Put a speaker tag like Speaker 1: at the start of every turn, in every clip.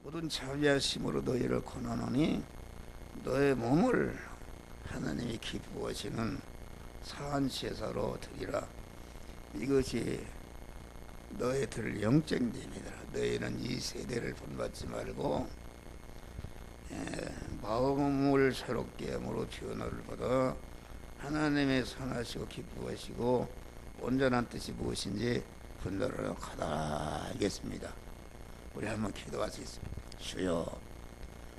Speaker 1: 모든 자비하심으로 너희를 권하노니 너의 몸을 하나님이 기뻐하시는 사한 제사로 드리라. 이것이 너희들 영적님이다. 너희는 이 세대를 본받지 말고 마음을 새롭게 함으로 변화를 받아 하나님의 선하시고 기뻐하시고 온전한 뜻이 무엇인지 분별하러 가다 하겠습니다. 우리 한번 기도하시겠습니다. 주여,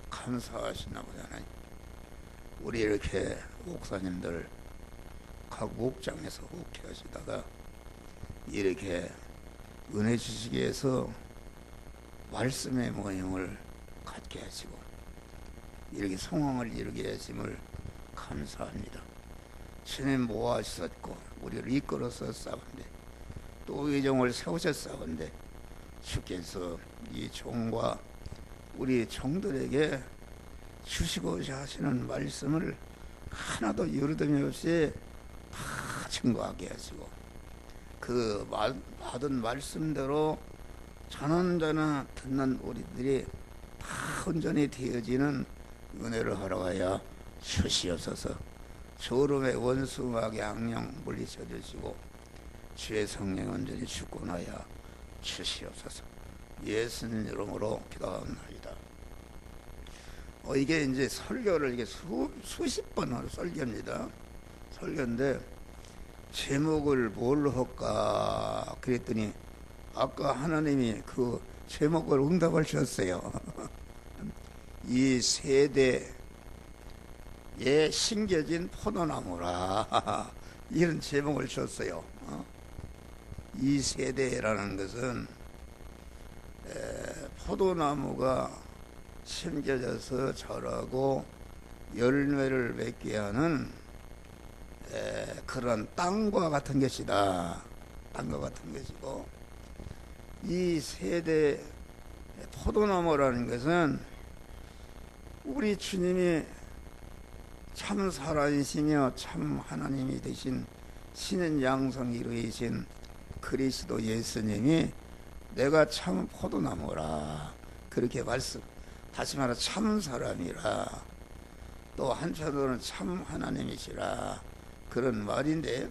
Speaker 1: 감사하시나 보다 하나님. 우리 이렇게 목사님들 각 목장에서 목회하시다가 이렇게 은혜 주시기 위해서 말씀의 모형을 갖게 하시고 이렇게 성황을 이루게 하심을 감사합니다. 주님 모아주셨고 우리를 이끌어서 싸운데 또 의정을 세우셨사온데 주께서 이 종과 우리 종들에게 주시고자 하시는 말씀을 하나도 유르듬이 없이 다 증거하게 하시고 그 받은 말씀대로 전원전화 듣는 우리들이 다 온전히 되어지는 은혜를 하러 가야 주시옵소서. 저름의 원수 마귀 악령 물리쳐 주시고 주의 성령 온전히 주권하여 주시옵소서. 예수님 이름으로 기도합니다. 이게 이제 설교를 이게 수십 번 하는 설교입니다. 설교인데 제목을 뭘로 할까 그랬더니 아까 하나님이 그 제목을 응답을 주셨어요. 이 세대에 심겨진 포도나무라 이런 제목을 줬어요. 이 세대라는 것은 포도나무가 심겨져서 자라고 열매를 맺게 하는 그런 땅과 같은 것이다. 땅과 같은 것이고 이 세대 포도나무라는 것은 우리 주님이 참 살아계시며 참 하나님이 되신 신은 양성 이루이신 그리스도 예수님이 내가 참 포도나무라 그렇게 말씀, 다시 말해 참 사람이라, 또 한편으로는 참 하나님이시라 그런 말인데,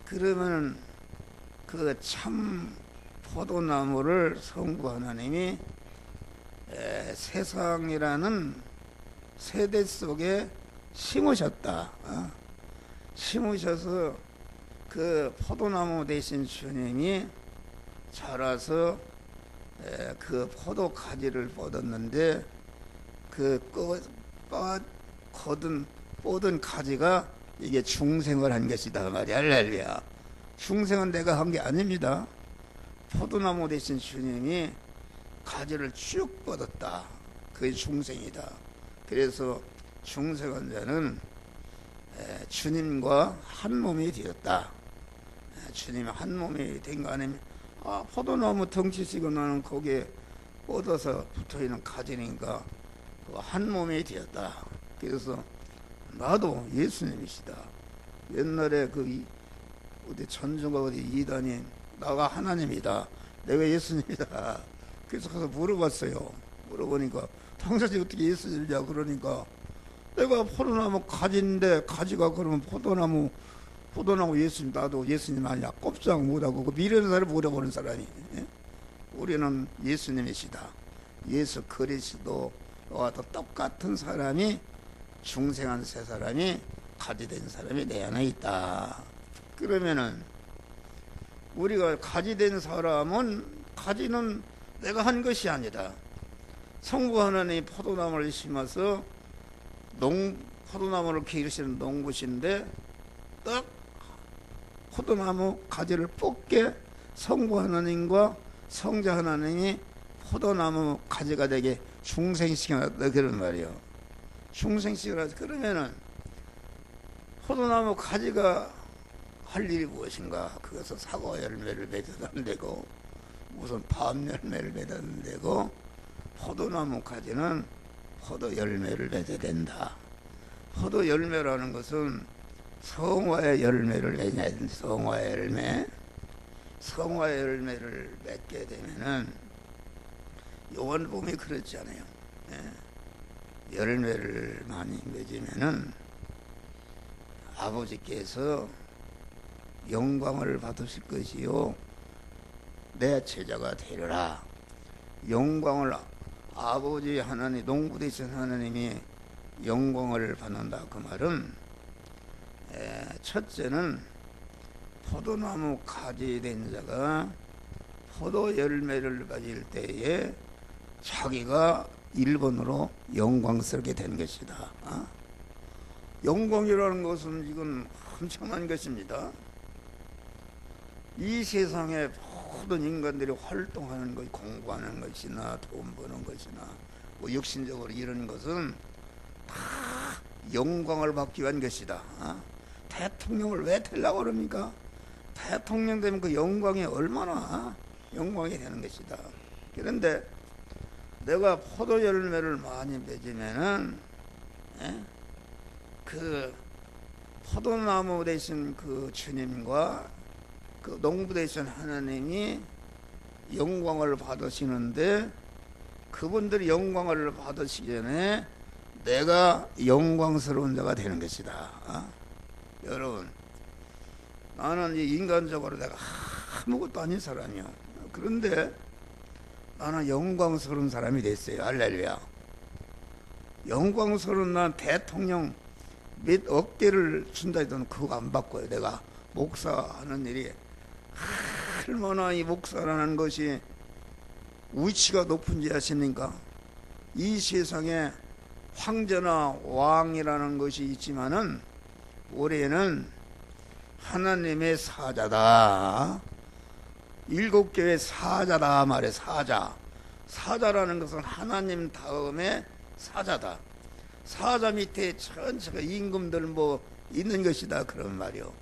Speaker 1: 그러면 그 참 포도나무를 성부 하나님이 세상이라는 세대 속에 심으셨다. 심으셔서 그 포도나무 대신 주님이 자라서 그 포도 가지를 뻗었는데 그 뻗은 가지가 이게 중생을 한 것이다 말이야. 할렐루야. 중생은 내가 한 게 아닙니다. 포도나무 대신 주님이 가지를 쭉 뻗었다. 그게 중생이다. 그래서 중생한 자는 주님과 한 몸이 되었다. 주님이 한 몸이 된 거 아니면 포도나무 덩치시고 나는 거기에 뻗어서 붙어있는 가지니까 한 몸이 되었다. 그래서 나도 예수님이시다. 옛날에 어디 전주가 어디 이단이 나가 하나님이다. 내가 예수님이다. 그래서 가서 물어봤어요. 물어보니까 당신이 어떻게 예수님이냐 그러니까 내가 포도나무 가지인데 가지가 그러면 포도나무 예수님, 나도 예수님 아니야. 꼼짝 못하고 그 미련한 사람을 물어보는 사람이. 우리는 예수님이시다. 예수 그리스도와 똑같은 사람이 중생한 세 사람이 가지된 사람이 내 안에 있다. 그러면은 우리가 가지된 사람은 가지는 내가 한 것이 아니다. 성부 하나님이 포도나무를 심어서 포도나무를 기르시는 농부신데 딱 포도나무 가지를 뽑게 성부 하나님과 성자 하나님이 포도나무 가지가 되게 중생시켜놨다 그런 말이에요. 중생시켜놨다. 그러면은 포도나무 가지가 할 일이 무엇인가? 그것은 사과 열매를 맺어도 안 되고 무슨 밤 열매를 맺어도 안 되고 포도나무 가지는 포도 열매를 맺어야 된다. 포도 열매라는 것은 성화의 열매를 맺어야 된다. 성화의 열매. 성화의 열매를 맺게 되면은 요한복음이 그랬잖아요. 예. 열매를 많이 맺으면은 아버지께서 영광을 받으실 것이요 내 제자가 되리라. 영광을 아버지 하나님, 농부 되신 하나님이 영광을 받는다. 그 말은 첫째는 포도나무 가지 된 자가 포도 열매를 맺을 때에 자기가 1번으로 영광스럽게 된 것이다. 영광이라는 것은 이건 엄청난 것입니다. 이 세상에 모든 인간들이 활동하는 것, 공부하는 것이나 돈 버는 것이나 뭐 육신적으로 이런 것은 다 영광을 받기 위한 것이다. 대통령을 왜 되려고 그럽니까? 대통령 되면 그 영광이 얼마나 영광이 되는 것이다. 그런데 내가 포도 열매를 많이 맺으면은 그 포도나무 되신 그 주님과 그 농부 되신 하나님이 영광을 받으시는데 그분들이 영광을 받으시기 전에 내가 영광스러운 자가 되는 것이다. 여러분, 나는 인간적으로 내가 아무것도 아닌 사람이요. 그런데 나는 영광스러운 사람이 됐어요. 할렐루야. 영광스러운 난 대통령 몇 억개를 준다 해도 그거 안 바꿔요. 내가 목사하는 일이 얼마나 이 목사라는 것이 위치가 높은지 아십니까? 이 세상에 황제나 왕이라는 것이 있지만은 올해는 하나님의 사자다. 7교회 사자다 말해. 사자라는 것은 하나님 다음에 사자다. 사자 밑에 전체가 임금들 뭐 있는 것이다 그런 말이요.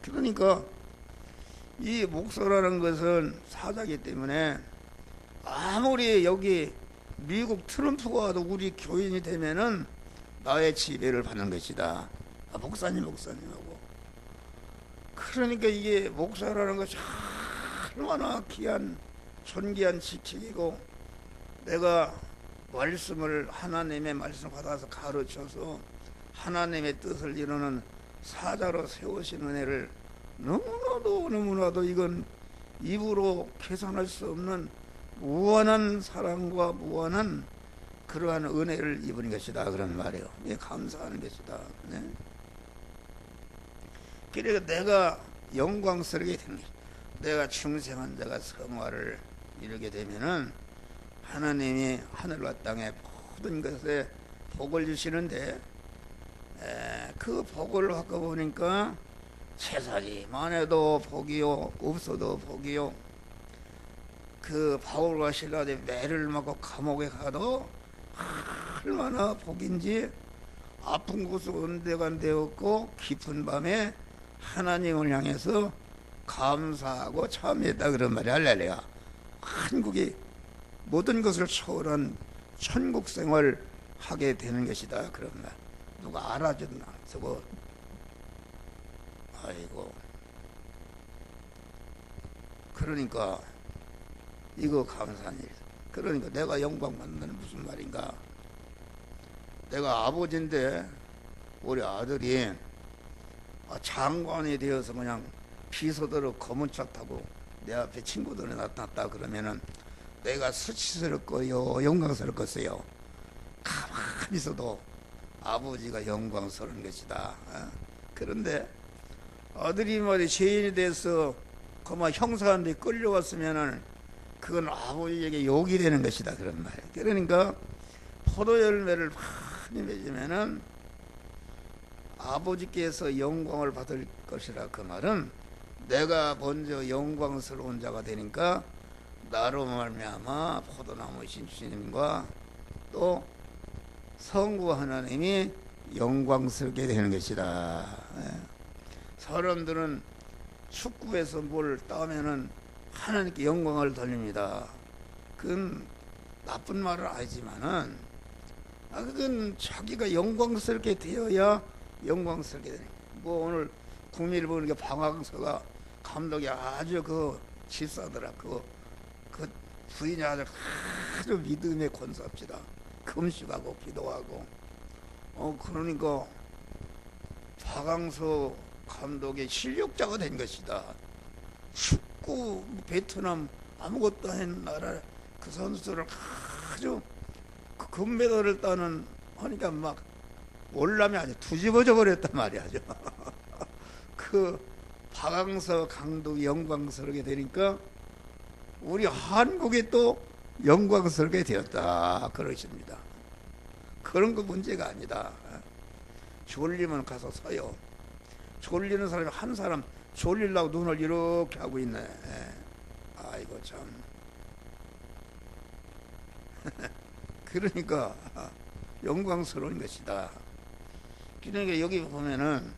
Speaker 1: 그러니까 이 목사라는 것은 사자이기 때문에 아무리 여기 미국 트럼프가 와도 우리 교인이 되면은 나의 지배를 받는 것이다. 목사님하고. 그러니까 이게 목사라는 것이 얼마나 귀한 존귀한 직책이고, 내가 말씀을 하나님의 말씀 받아서 가르쳐서 하나님의 뜻을 이루는 사자로 세우신 은혜를 너무나도 이건 입으로 계산할 수 없는 무한한 사랑과 무한한 그러한 은혜를 입은 것이다 그런 말이에요. 이게 감사하는 것이다. 네? 그러니까 내가 영광스럽게 되는 것, 내가 충성한 자가 성화를 이루게 되면은 하나님이 하늘과 땅의 모든 것에 복을 주시는데, 그 복을 갖고 보니까 제사지만 해도 복이요, 없어도 복이요. 그 바울과 실라데 매를 맞고 감옥에 가도 얼마나 복인지, 아픈 곳으로 은대가 되었고 깊은 밤에 하나님을 향해서 감사하고 참여했다 그런 말이 할렐루야. 한국이 모든 것을 초월한 천국 생활을 하게 되는 것이다 그런 말. 누가 알아줬나 저거. 아이고. 그러니까 이거 감사한 일. 그러니까 내가 영광 받는다는 무슨 말인가. 내가 아버지인데 우리 아들이 장관이 되어서 그냥 비서대로 검은 차 타고 내 앞에 친구들이 나타났다 그러면은 내가 수치스럽고요 영광스럽겠어요. 가만히 있어도 아버지가 영광스러운 것이다. 그런데 아들이 말이 죄인이 돼서 그만 형사한테 끌려왔으면은 그건 아버지에게 욕이 되는 것이다 그런 말이에요. 그러니까 포도 열매를 많이 맺으면은 아버지께서 영광을 받을 것이라 그 말은 내가 먼저 영광스러운 자가 되니까 나로 말미암아 포도나무이신 주님과 또 성부 하나님이 영광스럽게 되는 것이다. 사람들은 축구에서 뭘 따면은 하나님께 영광을 돌립니다. 그건 나쁜 말은 아니지만은 그건 자기가 영광스럽게 되어야 영광스럽게 되는 거예요. 뭐 오늘 국민일보 방학서가 감독이 아주 그 질싸더라. 그 부인이 아주 믿음의 권사입니다. 금식하고 기도하고. 그러니까 박항서 감독의 실력자가 된 것이다. 축구 베트남 아무것도 아닌 나라 그 선수를 아주 그 금메달을 따는 하니까 막 월남이 아주 뒤집어져 버렸단 말이야죠. 그 박항서 감독이 영광스럽게 되니까 우리 한국이 또 영광스럽게 되었다 그러십니다. 그런 거 문제가 아니다. 졸리면 가서 서요. 졸리는 사람이 한 사람 졸리려고 눈을 이렇게 하고 있네. 아이고 참. 그러니까 영광스러운 것이다. 그러니까 여기 보면은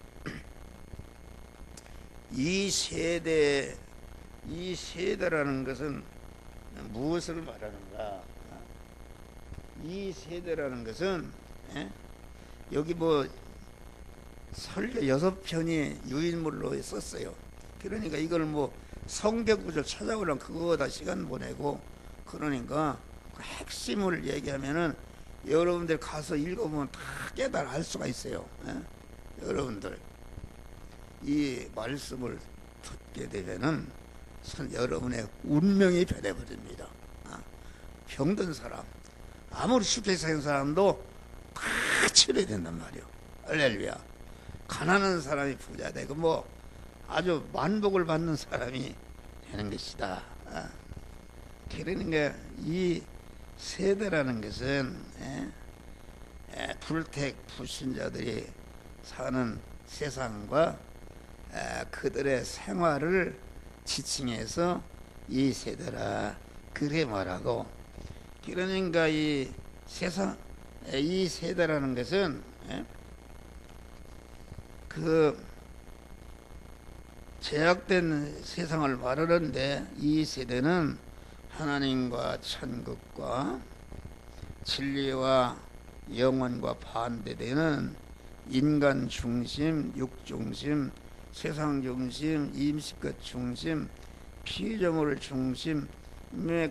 Speaker 1: 이 세대라는 것은 무엇을 말하는가? 이 세대라는 것은 여기 뭐 설교 6편이 유인물로 썼어요. 그러니까 이걸 뭐 성경 구절 찾아오려면 그거다 시간 보내고 그러니까 그 핵심을 얘기하면은 여러분들 가서 읽어보면 다 깨달아 알 수가 있어요. 여러분들 이 말씀을 듣게 되면은 여러분의 운명이 변해버립니다. 병든 사람 아무리 쉽게 생긴 사람도 다 치료된단 말이에요. 할렐루야. 가난한 사람이 부자 되고 뭐 아주 만복을 받는 사람이 되는 것이다. 그러니까 이 세대라는 것은 불택 불신자들이 사는 세상과 그들의 생활을 지칭해서 이 세대라 그래 말하고, 그러니까 이 세상 이 세대라는 것은 그 제약된 세상을 말하는데, 이 세대는 하나님과 천국과 진리와 영원과 반대되는 인간 중심, 육 중심, 세상 중심, 임시것 중심, 피조물 중심의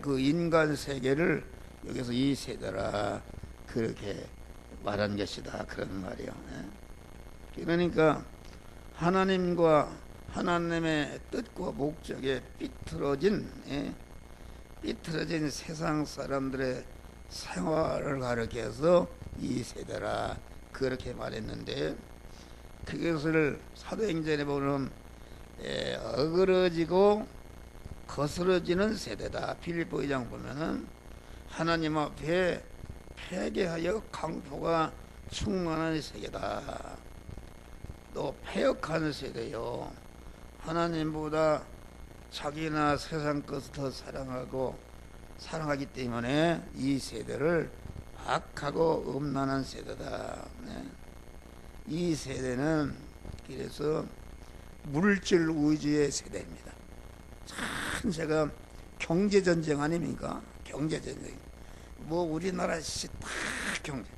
Speaker 1: 그 인간 세계를 여기서 이 세대라 그렇게 말한 것이다 그런 말이요. 그러니까 하나님과 하나님의 뜻과 목적에 삐뚤어진 세상 사람들의 생활을 가리켜서 이 세대라 그렇게 말했는데, 그것을 사도행전에 보면 어그러지고 거스러지는 세대다. 빌립보 2장 보면은 하나님 앞에 패괴하여 강포가 충만한 세계다. 또 패역하는 세대요. 하나님보다 자기나 세상 것을 더 사랑하기 때문에 이 세대를 악하고 음란한 세대다. 이 세대는 그래서 물질 우주의 세대입니다. 참 제가 경제전쟁 아닙니까? 경제전쟁. 뭐 우리나라시 다 경제.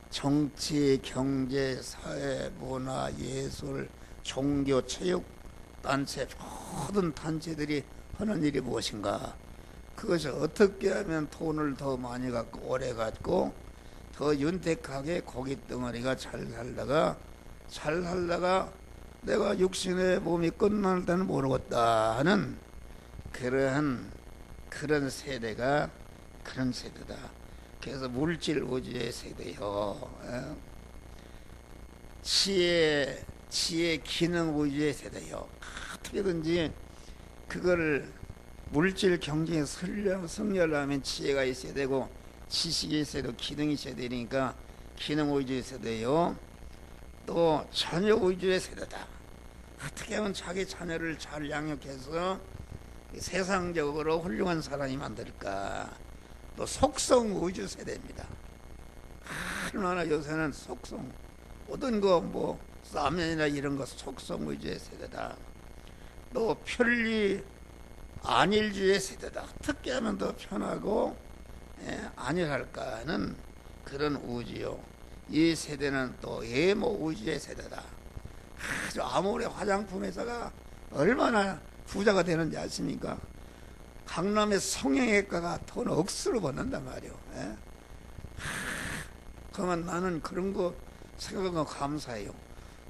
Speaker 1: 정치, 경제, 사회, 문화, 예술, 종교, 체육 단체, 모든 단체들이 하는 일이 무엇인가? 그것이 어떻게 하면 돈을 더 많이 갖고 오래 갖고 더 윤택하게 고깃 덩어리가 잘 살다가 내가 육신의 몸이 끝날 때는 모르겠다 하는 그런 세대가 그런 세대다. 그래서 물질 우주의 세대요. 지혜 기능 우주의 세대요. 어떻게든지 그거를 물질 경쟁에 승려하면 지혜가 있어야 되고 지식이 있어야 되고 기능이 있어야 되니까 기능 우주의 세대요. 또 자녀 우주의 세대다. 어떻게 하면 자기 자녀를 잘 양육해서 세상적으로 훌륭한 사람이 만들까. 또 속성 우주 세대입니다. 얼마나 요새는 속성 모든 거 뭐 라면이나 이런 거 속성 우주의 세대다. 또 편리 안일주의 세대다. 어떻게 하면 더 편하고 안일할까 하는 그런 우주요. 이 세대는 또 예모 우주의 세대다. 아주 아무리 화장품 회사가 얼마나 부자가 되는지 아십니까? 강남의 성형외과가 돈 억수로 받는단 말이오. 예? 그러면 나는 그런 거 생각하면 감사해요.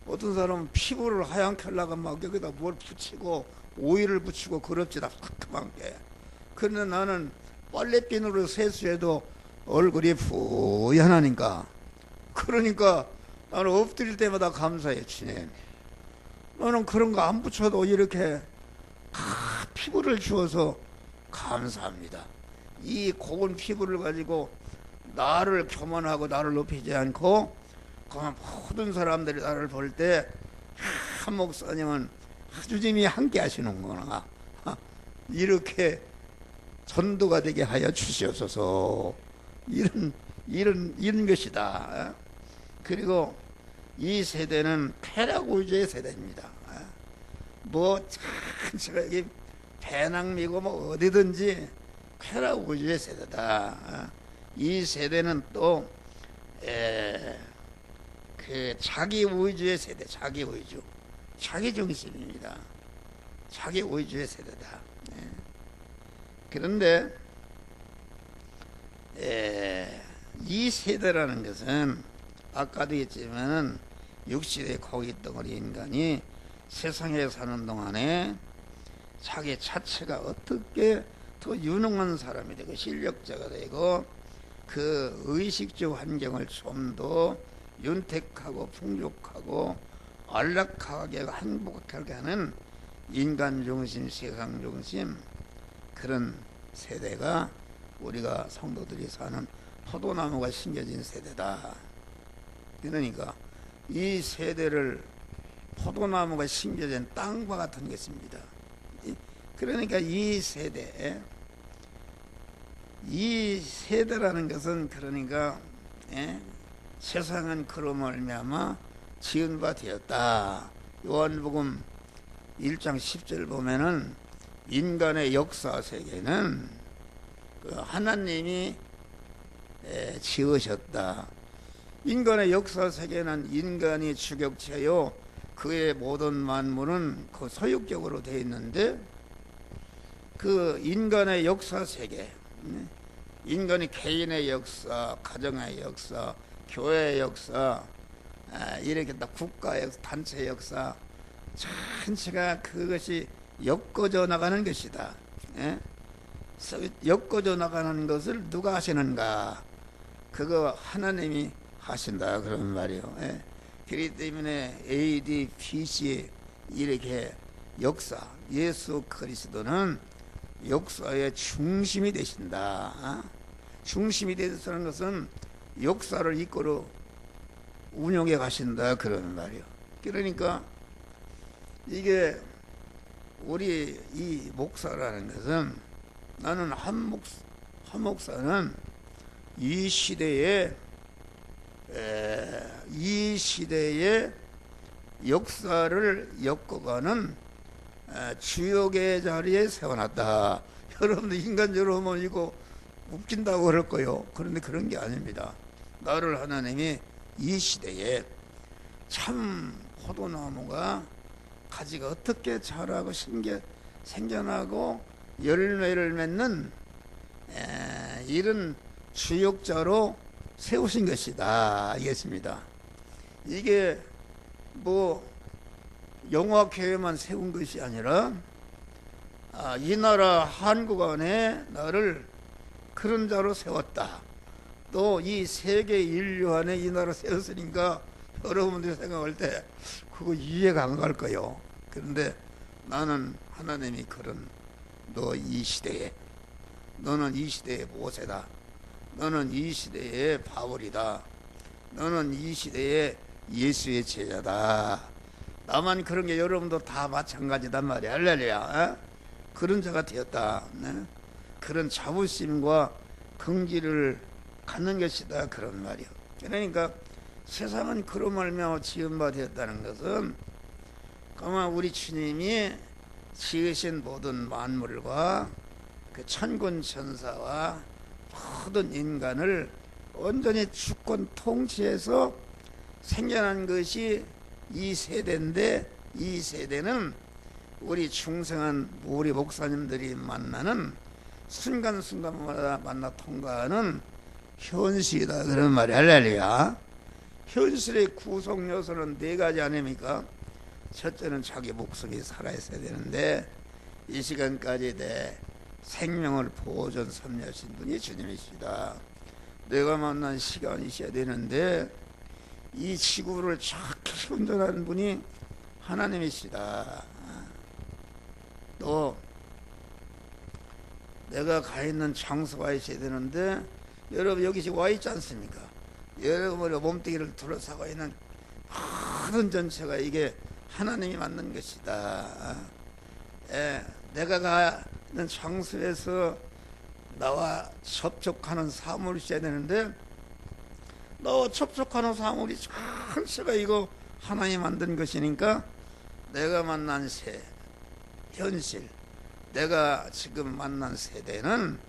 Speaker 1: 어떤 사람은 피부를 하얗게 하려고 막 여기다 뭘 붙이고 오일을 붙이고 그럽지다 그만 게. 그런데 나는 빨래비누로 세수해도 얼굴이 부연하니까, 그러니까 나는 엎드릴 때마다 감사해. 주님, 너는 그런 거 안 붙여도 이렇게 다 피부를 주어서 감사합니다. 이 고운 피부를 가지고 나를 교만하고 나를 높이지 않고, 그러면 모든 사람들이 나를 볼 때 한 목사님은 주님이 함께 하시는구나, 이렇게 전도가 되게 하여 주시옵소서. 이런 것이다. 그리고 이 세대는 쾌락우주의 세대입니다. 뭐 제가 이게 배낭미고 뭐 어디든지 쾌락우주의 세대다. 이 세대는 또 그 자기 우주의 세대, 자기 우주, 자기 중심입니다. 자기 우주의 세대다. 그런데 이 세대라는 것은 아까도 했지만은 육신의 고깃덩어리 인간이 세상에 사는 동안에 자기 자체가 어떻게 더 유능한 사람이 되고 실력자가 되고 그 의식적 환경을 좀 더 윤택하고 풍족하고 안락하게 행복하게 하는 인간 중심, 세상 중심, 그런 세대가 우리가 성도들이 사는 포도나무가 심겨진 세대다. 그러니까 이 세대를 포도나무가 심겨진 땅과 같은 것입니다. 그러니까 이 세대라는 것은, 그러니까 세상은 그로 말미암아 지은 바 되었다. 요한복음 1장 10절 보면은 인간의 역사 세계는 그 하나님이 지으셨다. 인간의 역사 세계는 인간이 주격체요, 그의 모든 만물은 그 소유격으로 되어 있는데, 그 인간의 역사 세계, 인간이 개인의 역사, 가정의 역사, 교회의 역사, 이렇게 다 국가의 역사, 단체 역사 전체가 그것이 엮어져 나가는 것이다. 엮어져 나가는 것을 누가 하시는가? 그거 하나님이 하신다, 그런 말이요. 그렇기 때문에 AD, BC 이렇게 역사, 예수 그리스도는 역사의 중심이 되신다. 중심이 되시는 것은 역사를 이끌어 운영해 가신다, 그런 말이요. 그러니까 이게 우리 이 목사라는 것은, 나는 한 목사는 이 시대의 역사를 엮어가는 주역의 자리에 세워놨다. 여러분들 인간적으로 보면 이거 웃긴다고 그럴 거요. 그런데 그런 게 아닙니다. 나를 하나님이 이 시대에 참 포도나무가 가지가 어떻게 자라고 생겨나고 열매를 맺는 이런 주역자로 세우신 것이다, 알겠습니다. 이게 뭐 영화교회만 세운 것이 아니라 이 나라 한국 안에 나를 그런 자로 세웠다. 또 이 세계 인류 안에 이 나라 세웠으니까 여러분들이 생각할 때 그거 이해가 안 갈 거요. 그런데 나는 하나님이 그런, 너 이 시대에, 너는 이 시대의 모세다, 너는 이 시대의 바울이다, 너는 이 시대의 예수의 제자다. 나만 그런 게 여러분도 다 마찬가지단 말이야. 할렐루야. 그런 자가 되었다. 그런 자부심과 긍지를 갖는 것이다, 그런 말이야. 그러니까 세상은 그로 말미암아 지은 바 되었다는 것은, 그만 우리 주님이 지으신 모든 만물과 그 천군 천사와 모든 인간을 온전히 주권 통치해서 생겨난 것이 이 세대인데, 이 세대는 우리 충성한 우리 목사님들이 만나는 순간순간마다 만나 통과하는 현실이다 그런 말이 할렐루야. 현실의 구성 요소는 네 가지 아닙니까? 첫째는 자기 목숨이 살아있어야 되는데 이 시간까지 내 생명을 보존 섭리하신 분이 주님이시다. 내가 만난 시간이 있어야 되는데 이 지구를 정확히 운전하는 분이 하나님이시다. 또 내가 가 있는 장소가 있어야 되는데 여러분 여기 지금 와 있지 않습니까? 여러분의 몸뚱이를 둘러싸고 있는 모든 전체가 이게 하나님이 만든 것이다. 내가 가는 장소에서 나와 접촉하는 사물이 있어야 되는데 나와 접촉하는 사물이 전체가 이거 하나님이 만든 것이니까 내가 만난 현실, 내가 지금 만난 세대는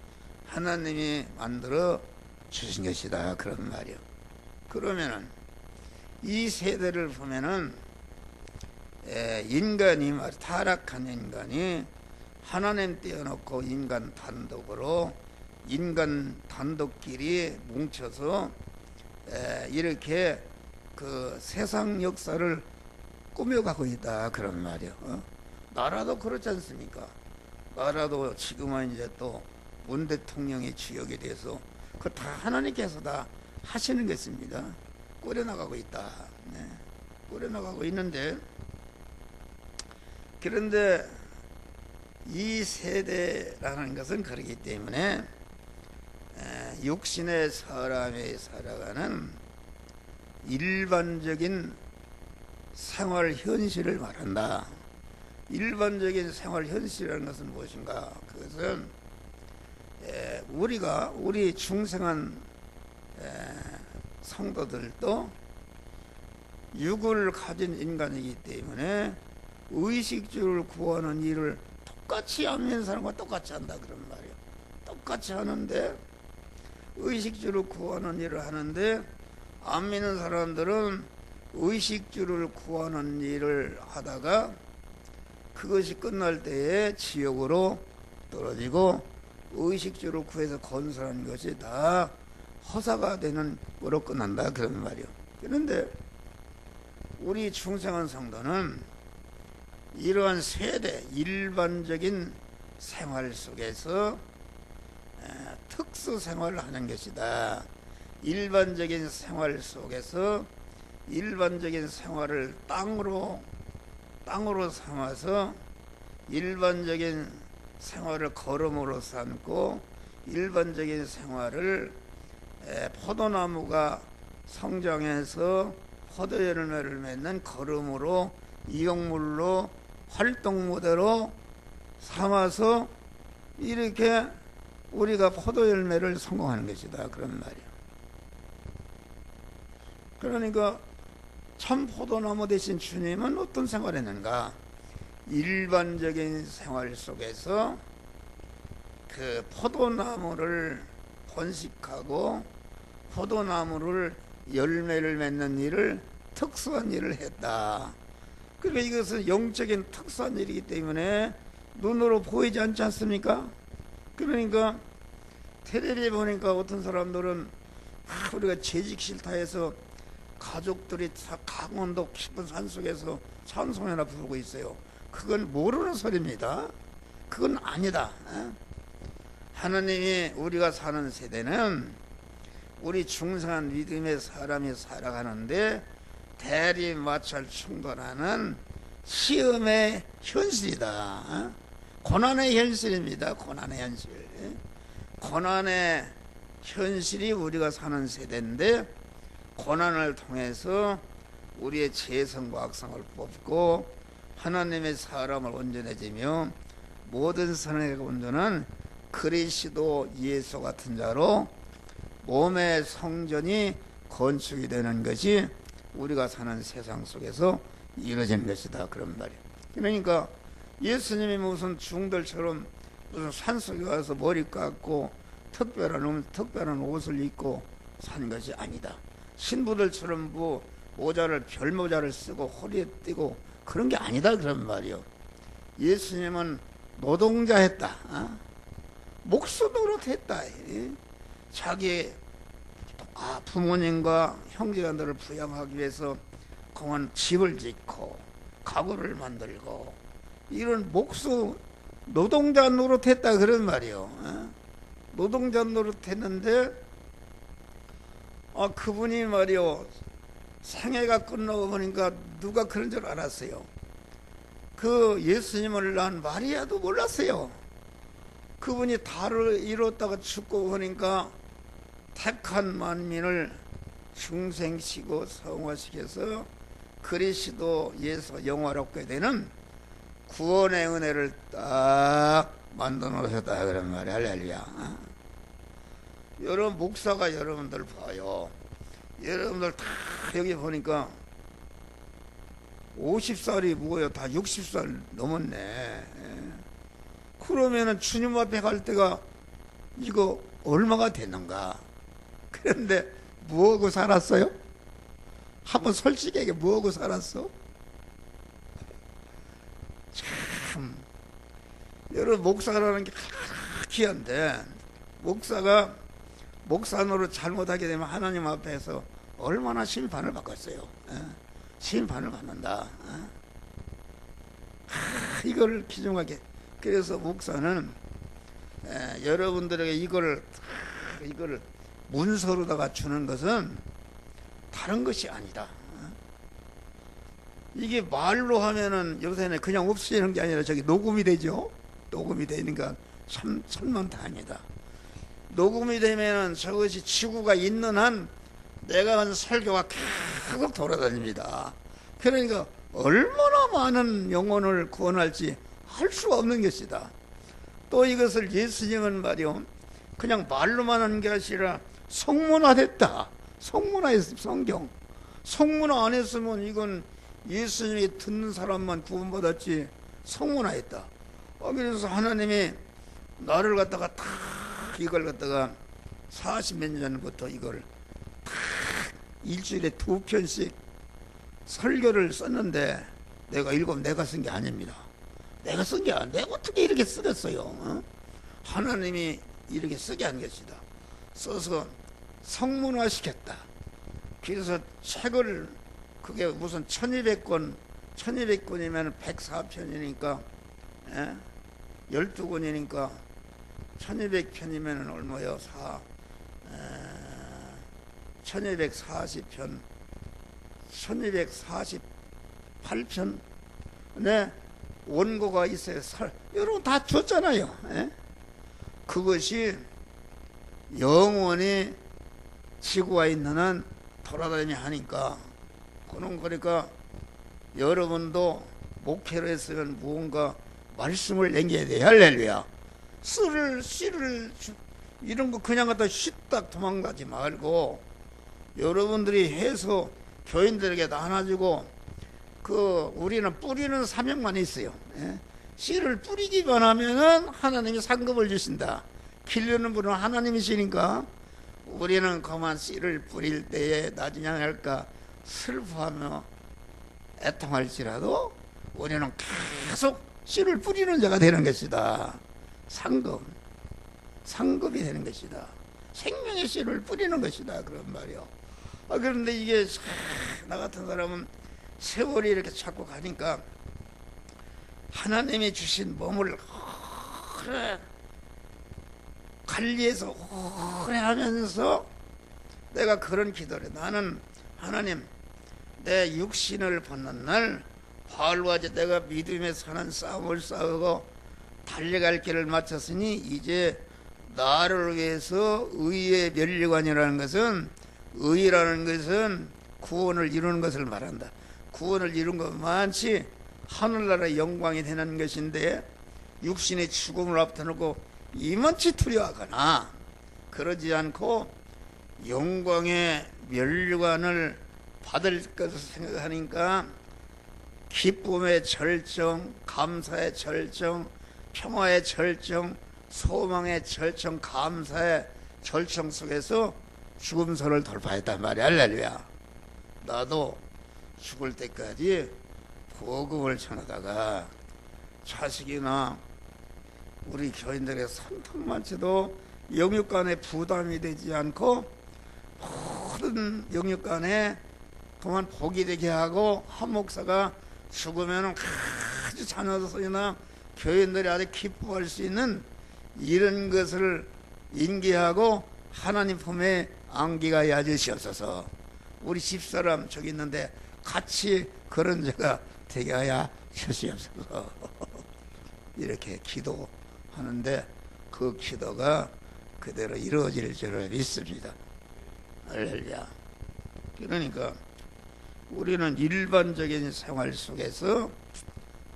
Speaker 1: 하나님이 만들어 주신 것이다 그런 말이요. 그러면은 이 세대를 보면은 인간이 타락한 인간이 하나님 떼어놓고 인간 단독끼리 뭉쳐서 이렇게 그 세상 역사를 꾸며가고 있다 그런 말이요. 나라도 그렇지 않습니까? 나라도 지금은 이제 또 문 대통령의 지역에 대해서 그 다 하나님께서 다 하시는 것입니다. 꾸려나가고 있다. 꾸려나가고 있는데 그런데 이 세대라는 것은 그렇기 때문에 육신의 사람이 살아가는 일반적인 생활 현실을 말한다. 일반적인 생활 현실이라는 것은 무엇인가? 그것은 우리 중생한 성도들도 육을 가진 인간이기 때문에 의식주를 구하는 일을 똑같이 안 믿는 사람과 똑같이 한다 그런 말이에요. 똑같이 하는데 의식주를 구하는 일을 하는데 안 믿는 사람들은 의식주를 구하는 일을 하다가 그것이 끝날 때에 지옥으로 떨어지고 의식주를 구해서 건설한 것이 다 허사가 되는 거로 끝난다 그런 말이에요. 그런데 우리 중생한 성도는 이러한 세대 일반적인 생활 속에서 특수 생활을 하는 것이다. 일반적인 생활 속에서 일반적인 생활을 땅으로 삼아서 일반적인 생활을 걸음으로 삼고 일반적인 생활을 포도나무가 성장해서 포도 열매를 맺는 걸음으로 이용물로 활동 무대로 삼아서 이렇게 우리가 포도 열매를 성공하는 것이다 그런 말이에요. 그러니까 참 포도나무 대신 주님은 어떤 생활을 했는가? 일반적인 생활 속에서 그 포도나무를 번식하고 포도나무를 열매를 맺는 일을 특수한 일을 했다. 그러니까 이것은 영적인 특수한 일이기 때문에 눈으로 보이지 않지 않습니까? 그러니까 텔레비에 보니까 어떤 사람들은 우리가 재직 싫다 해서 가족들이 다 강원도 깊은 산속에서 찬송회나 부르고 있어요. 그건 모르는 소리입니다. 그건 아니다. 하나님이 우리가 사는 세대는 우리 중생한 믿음의 사람이 살아가는데 대리마찰 충돌하는 시험의 현실이다. 고난의 현실입니다. 고난의 현실. 고난의 현실이 우리가 사는 세대인데 고난을 통해서 우리의 재성과 악성을 뽑고 하나님의 사람을 온전해지며 모든 선의 온전한 그리스도 예수 같은 자로 몸의 성전이 건축이 되는 것이 우리가 사는 세상 속에서 이루어진 것이다 그런 말이에요. 그러니까 예수님이 무슨 중들처럼 무슨 산속에 가서 머리 깎고 특별한 옷을 입고 사는 것이 아니다. 신부들처럼 별모자를 쓰고 허리에 띠고 그런 게 아니다 그런 말이요. 예수님은 노동자했다. 목수 노릇했다. 자기 부모님과 형제자들을 부양하기 위해서 공원 집을 짓고 가구를 만들고 이런 목수 노동자 노릇했다 그런 말이요. 노동자 노릇했는데 그분이 말이요 생애가 끝나고 보니까 누가 그런 줄 알았어요? 그 예수님을 낳은 마리아도 몰랐어요. 그분이 달을 이뤘다가 죽고 보니까 택한 만민을 중생시고 성화시켜서 그리스도 예수 영화롭게 되는 구원의 은혜를 딱 만들어 놓으셨다 그런 말이야. 할렐루야. 여러분 목사가 여러분들 봐요. 여러분들 다 여기 보니까 50살이 뭐예요? 다 60살 넘었네. 그러면은 주님 앞에 갈 때가 이거 얼마가 됐는가? 그런데 뭐하고 살았어요? 한번 솔직하게 뭐하고 살았어? 참 여러분 목사라는 게 귀한데 목사가 목사 노릇 잘못하게 되면 하나님 앞에서 얼마나 심판을 받겠어요. 심판을 받는다. 이걸 기중하게. 그래서 목사는 여러분들에게 이걸 문서로다가 주는 것은 다른 것이 아니다. 이게 말로 하면은 요새는 그냥 없어지는 게 아니라 저기 녹음이 되죠. 녹음이 되니까 참 천만다행이다. 녹음이 되면은 저것이 지구가 있는 한 내가 한 설교가 계속 돌아다닙니다. 그러니까 얼마나 많은 영혼을 구원할지 할 수가 없는 것이다. 또 이것을 예수님은 말이요 그냥 말로만 하는 게 아니라 성문화됐다. 성문화했습니다. 성경 성문화 안 했으면 이건 예수님이 듣는 사람만 구원받았지 성문화했다. 그래서 하나님이 나를 갖다가 탁 이걸 갖다가 40몇 년 전부터 이걸 탁 일주일에 2편씩 설교를 썼는데 내가 쓴 게 아닙니다. 내가 쓴 게 아니야. 내가 어떻게 이렇게 쓰겠어요? 하나님이 이렇게 쓰게 한 것이다. 써서 성문화 시켰다. 그래서 책을 그게 무슨 1200권이면 104편이니까 12권이니까 1200편이면 얼마요? 1240편 1248편 원고가 있어요. 여러분 다 줬잖아요. 그것이 영원히 지구가 있는 한 돌아다니며 하니까 그러니까 여러분도 목회를 했으면 무언가 말씀을 남겨야 돼요. 할렐루야. 씨를 이런 거 그냥 갖다 휘딱 도망가지 말고 여러분들이 해서 교인들에게 나눠주고 우리는 뿌리는 사명만 있어요. 씨를 뿌리기만 하면은 하나님이 상급을 주신다. 기르는 분은 하나님이시니까 우리는 그만 씨를 뿌릴 때에 나중에 할까 슬퍼하며 애통할지라도 우리는 계속 씨를 뿌리는 자가 되는 것이다. 상급이 되는 것이다. 생명의 씨를 뿌리는 것이다. 그런 말이요. 그런데 이게 나 같은 사람은 세월이 이렇게 자꾸 가니까 하나님이 주신 몸을 오래 관리해서 오래 하면서 내가 그런 기도를 해. 나는 하나님 내 육신을 벗는 날 바울과 같이 내가 믿음에 사는 싸움을 싸우고 달려갈 길을 마쳤으니 이제 나를 위해서 의의 면류관이라는 것은 의라는 것은 구원을 이루는 것을 말한다. 구원을 이룬 것만치 하늘나라의 영광이 되는 것인데 육신의 죽음을 앞두고 이만치 두려워하거나 그러지 않고 영광의 면류관을 받을 것을 생각하니까 기쁨의 절정, 감사의 절정, 평화의 절정, 소망의 절정, 감사의 절정 속에서 죽음선을 돌파했단 말이야. 할렐루야. 나도 죽을 때까지 복음을 전하다가 자식이나 우리 교인들의 손톱만 쳐도 영육간에 부담이 되지 않고 모든 영육간에 그만 복이 되게 하고, 한 목사가 죽으면 아주 자녀들이나 교인들이 아주 기뻐할 수 있는 이런 것을 인계하고 하나님 품에 안기가 야주시옵소서. 우리 집사람 저기 있는데 같이 그런 자가 되게 하여 주시옵소서. 이렇게 기도하는데 그 기도가 그대로 이루어질 줄을 믿습니다. 할렐루야. 그러니까 우리는 일반적인 생활 속에서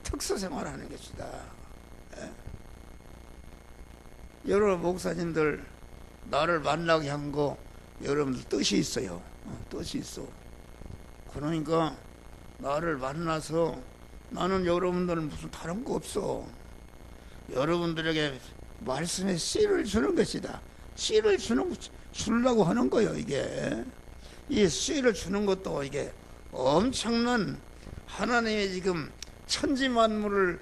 Speaker 1: 특수 생활하는 것이다. 예? 여러분 목사님들 나를 만나게 한 거 여러분들 뜻이 있어요. 뜻이 있어. 그러니까 나를 만나서 나는 여러분들은 무슨 다른 거 없어. 여러분들에게 말씀의 씨를 주는 것이다. 씨를 주려고 하는 거예요. 이게 이 씨를 주는 것도 이게 엄청난 하나님의 지금 천지만물을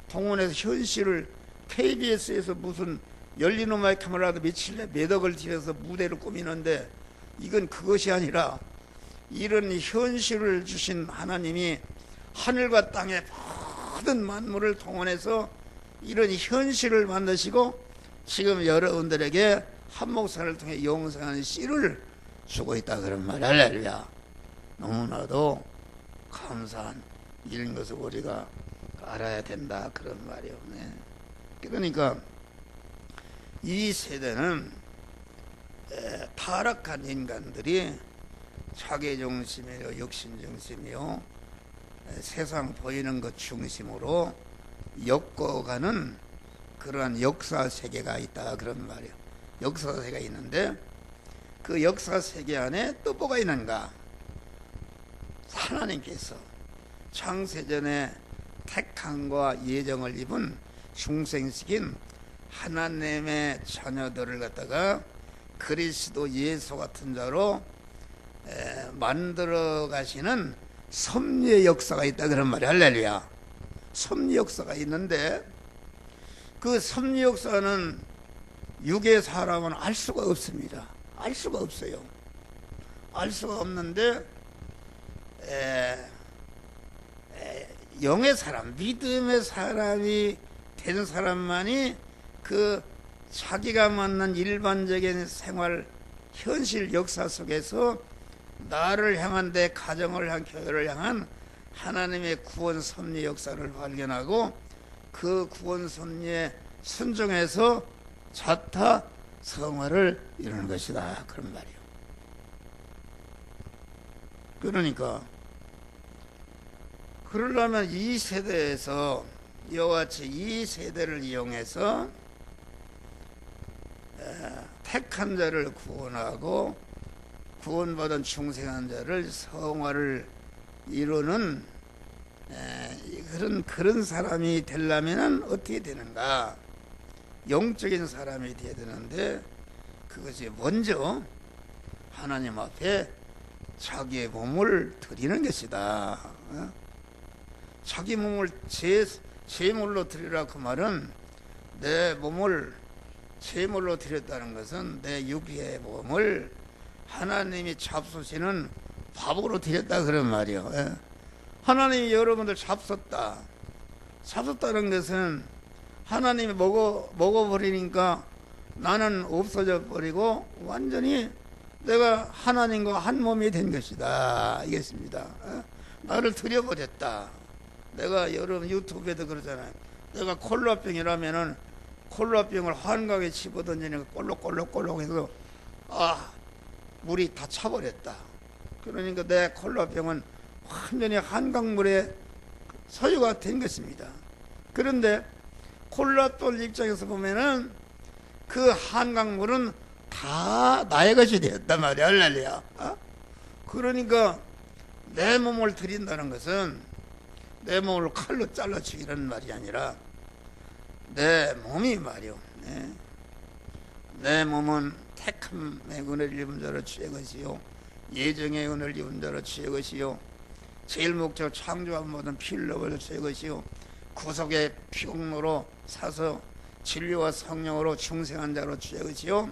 Speaker 1: 동원해서 현실을 KBS에서 무슨 열린 음악 카메라도 며칠 몇 억을 들여서 무대를 꾸미는데, 이건 그것이 아니라 이런 현실을 주신 하나님이 하늘과 땅의 모든 만물을 동원해서 이런 현실을 만드시고 지금 여러분들에게 한 목사를 통해 영생하는 씨를 주고 있다 그런 말. 할렐루야. 너무나도 감사한 이런 것을 우리가 알아야 된다 그런 말이요. 네. 그러니까 이 세대는 타락한 인간들이 자기중심이요 욕심중심이요 세상 보이는 것 중심으로 엮어가는 그러한 역사세계가 있다 그런 말이에요. 역사세계가 있는데 그 역사세계 안에 또 뭐가 있는가? 하나님께서 창세전에 택함과 예정을 입은 중생시킨 하나님의 자녀들을 갖다가 그리스도 예수 같은 자로 만들어 가시는 섭리의 역사가 있다 그런 말이에요. 할렐루야. 섭리 역사가 있는데 그 섭리 역사는 육의 사람은 알 수가 없습니다. 알 수가 없어요. 알 수가 없는데 영의 사람, 믿음의 사람이 된 사람만이 그 자기가 만난 일반적인 생활 현실 역사 속에서 나를 향한 내 가정을 향한 교회를 향한 하나님의 구원 섭리 역사를 발견하고 그 구원 섭리에 순종해서 자타 성화를 이루는 것이다 그런 말이에요. 그러니까 그러려면 이 세대에서 이와 같이 이 세대를 이용해서 택한 자를 구원하고 구원받은 중생한 자를 성화를 이루는 그런 사람이 되려면 어떻게 되는가? 영적인 사람이 되어야 되는데 그것이 먼저 하나님 앞에 자기의 몸을 드리는 것이다. 자기 몸을 제물로 드리라 그 말은 내 몸을 제물로 드렸다는 것은 내 육의 몸을 하나님이 잡수시는 밥으로 드렸다 그런 말이요. 하나님이 여러분들 잡섰다는 것은 하나님이 먹어버리니까 나는 없어져 버리고 완전히 내가 하나님과 한 몸이 된 것이다. 알겠습니다. 나를 들여버렸다. 내가 여러분 유튜브에도 그러잖아요. 내가 콜라병이라면은 콜라병을 한강에 집어던지니까 꼴록꼴록꼴록 해서 물이 다 차버렸다. 그러니까 내 콜라병은 완전히 한강물에 소유가 된 것입니다. 그런데 콜라병 입장에서 보면은 그 한강물은 다 나의 것이 되었단 말이야. 할렐루야. 그러니까 내 몸을 드린다는 것은 내 몸을 칼로 잘라 죽이라는 말이 아니라 내 몸이 말이요. 내 몸은 택함의 은혜를 입은 자로 주의 것이요 예정의 은혜를 입은 자로 주의 것이요 제일 목적 창조한 모든 피를 넣어 주의 것이요 구속의 피공로로 사서 진리와 성령으로 충생한 자로 취하시오.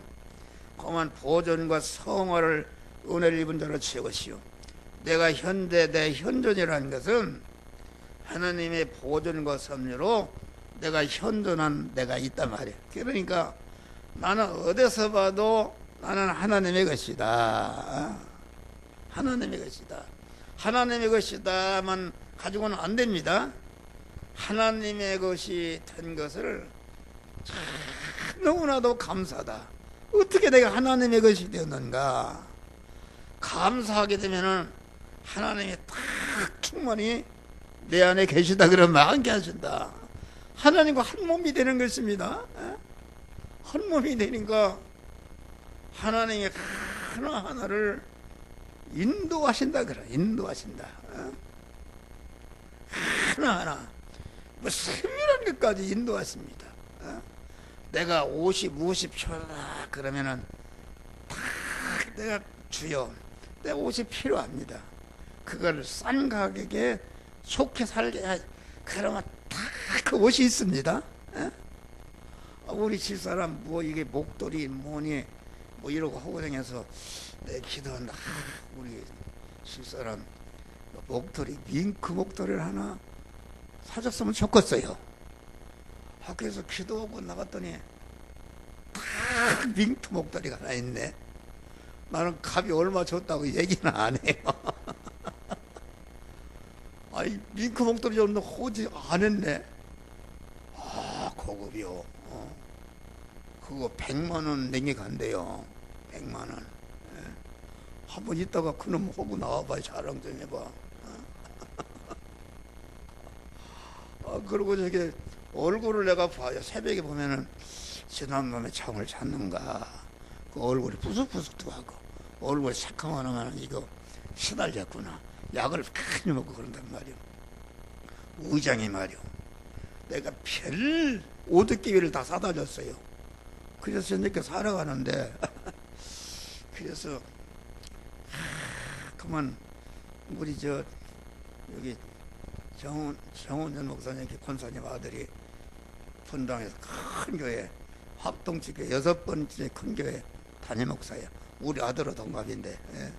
Speaker 1: 험한 보존과 성화를 은혜를 입은 자로 취하시오. 내가 현재 내 현존이라는 것은 하나님의 보존과 섭리로 내가 현존한 내가 있단 말이에요. 그러니까 나는 어디서 봐도 나는 하나님의 것이다. 하나님의 것이다. 하나님의 것이다만 가지고는 안 됩니다. 하나님의 것이 된 것을 너무나도 감사하다. 어떻게 내가 하나님의 것이 되었는가. 감사하게 되면은 하나님이 딱 충만히 내 안에 계시다 그러면 함께 하신다. 하나님과 한 몸이 되는 것입니다. 한 몸이 되니까 하나님이 하나하나를 인도하신다 그래. 인도하신다. 하나하나 뭐 세밀한 것까지 인도하십니다. 내가 50초다 그러면은 딱 내가 주여 내가 50 필요합니다. 그걸 싼 가격에 좋게 살게 하 그러면 다 그 옷이 있습니다. 우리 집사람 뭐 이게 목도리 뭐니 뭐 이러고 하고 다녀서 내 기도한다. 우리 집사람 목도리 밍크 목도리를 하나 사줬으면 좋겠어요. 학교에서 기도하고 나갔더니 딱 밍크 목도리가 하나 있네. 나는 값이 얼마 줬다고 얘기는 안 해요. 아이 밍크 목도리 줬는데 호지 안 했네. 아 고급이요. 그거 100만원 내게 간대요. 100만원. 한번 있다가 그놈 하고 나와봐. 자랑 좀 해봐. 그리고 저게 얼굴을 내가 봐요. 새벽에 보면은 지난밤에 잠을 잤는가. 그 얼굴이 부석부석도 하고 얼굴이 새카만하면 이거 시달렸구나. 약을 많이 먹고 그런단 말이오. 의장이 말이오. 내가 별 오드기위를 다 사다 줬어요. 그래서 이렇게 살아가는데 그래서 그만 우리 저 여기 정훈전 목사님 권사님 아들이 분당에서 큰 교회 합동지교회 6번째 큰 교회 담임 목사야. 우리 아들은 동갑인데. 예.